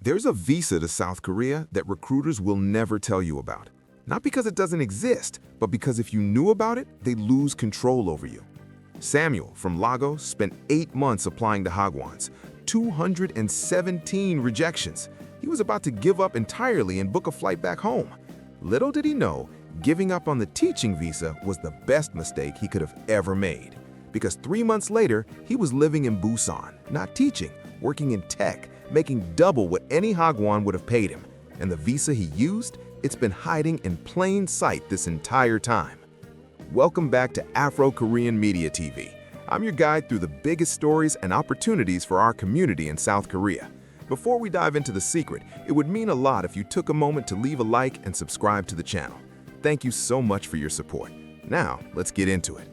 There's a visa to South Korea that recruiters will never tell you about. Not because it doesn't exist, but because if you knew about it, they lose control over you. Samuel from Lagos spent 8 months applying to Hagwons, 217 rejections. He was about to give up entirely and book a flight back home. Little did he know, giving up on the teaching visa was the best mistake he could have ever made. Because 3 months later, he was living in Busan, not teaching, working in tech, making double what any Hagwon would have paid him. And the visa he used, it's been hiding in plain sight this entire time. Welcome back to Afro-Korean Media TV. I'm your guide through the biggest stories and opportunities for our community in South Korea. Before we dive into the secret, it would mean a lot if you took a moment to leave a like and subscribe to the channel. Thank you so much for your support. Now, let's get into it.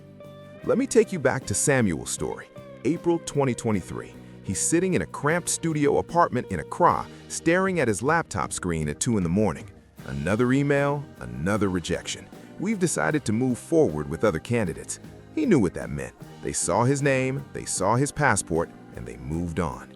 Let me take you back to Samuel's story, April 2023. He's sitting in a cramped studio apartment in Accra, staring at his laptop screen at 2 in the morning. Another email, another rejection. We've decided to move forward with other candidates. He knew what that meant. They saw his name, they saw his passport, and they moved on.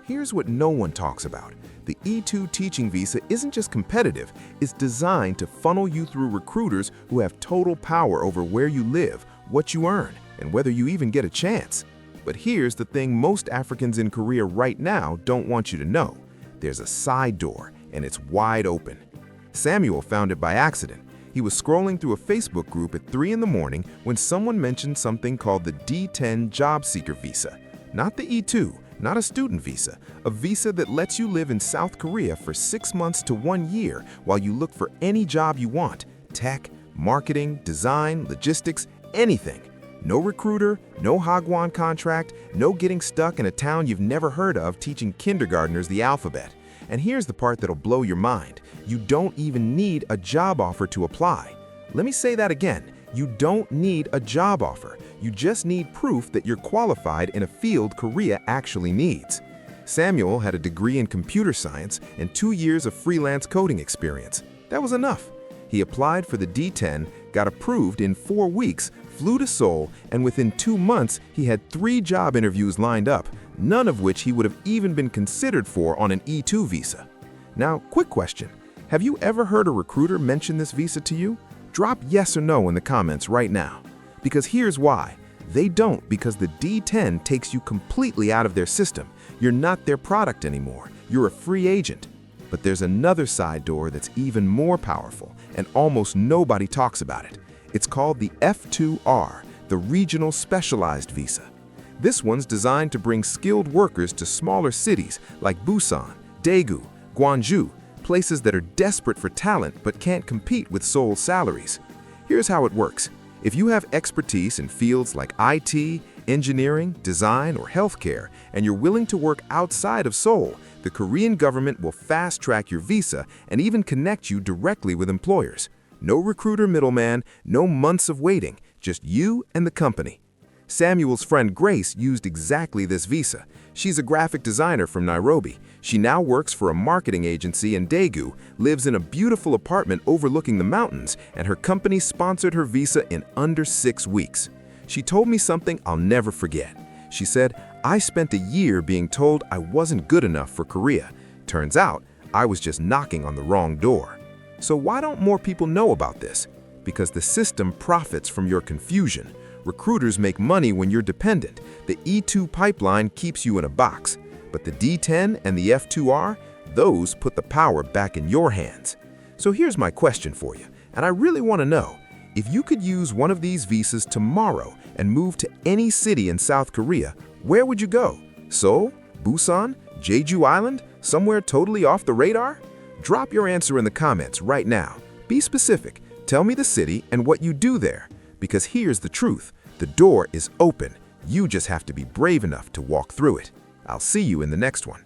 Here's what no one talks about. The E2 teaching visa isn't just competitive, it's designed to funnel you through recruiters who have total power over where you live, what you earn, and whether you even get a chance. But here's the thing most Africans in Korea right now don't want you to know. There's a side door, and it's wide open. Samuel found it by accident. He was scrolling through a Facebook group at 3 in the morning when someone mentioned something called the D-10 job seeker visa. Not the E2, not a student visa, a visa that lets you live in South Korea for 6 months to 1 year while you look for any job you want, tech, marketing, design, logistics, anything. No recruiter, no Hagwon contract, no getting stuck in a town you've never heard of teaching kindergartners the alphabet. And here's the part that'll blow your mind. You don't even need a job offer to apply. Let me say that again. You don't need a job offer. You just need proof that you're qualified in a field Korea actually needs. Samuel had a degree in computer science and 2 years of freelance coding experience. That was enough. He applied for the D-10, got approved in 4 weeks, flew to Seoul, and within 2 months, he had 3 job interviews lined up, none of which he would have even been considered for on an E2 visa. Now, quick question. Have you ever heard a recruiter mention this visa to you? Drop yes or no in the comments right now. Because here's why. They don't, because the D-10 takes you completely out of their system. You're not their product anymore. You're a free agent. But there's another side door that's even more powerful, and almost nobody talks about it. It's called the F2R, the Regional Specialized Visa. This one's designed to bring skilled workers to smaller cities like Busan, Daegu, Gwangju, places that are desperate for talent but can't compete with Seoul's salaries. Here's how it works. If you have expertise in fields like IT, engineering, design, or healthcare, and you're willing to work outside of Seoul, the Korean government will fast-track your visa and even connect you directly with employers. No recruiter middleman, no months of waiting, just you and the company. Samuel's friend Grace used exactly this visa. She's a graphic designer from Nairobi. She now works for a marketing agency in Daegu, lives in a beautiful apartment overlooking the mountains, and her company sponsored her visa in under 6 weeks. She told me something I'll never forget. She said, "I spent a year being told I wasn't good enough for Korea. Turns out, I was just knocking on the wrong door." So why don't more people know about this? Because the system profits from your confusion. Recruiters make money when you're dependent. The E2 pipeline keeps you in a box. But the D-10 and the F2R, those put the power back in your hands. So here's my question for you, and I really want to know. If you could use one of these visas tomorrow and move to any city in South Korea, where would you go? Seoul? Busan? Jeju Island? Somewhere totally off the radar? Drop your answer in the comments right now. Be specific. Tell me the city and what you do there. Because here's the truth. The door is open. You just have to be brave enough to walk through it. I'll see you in the next one.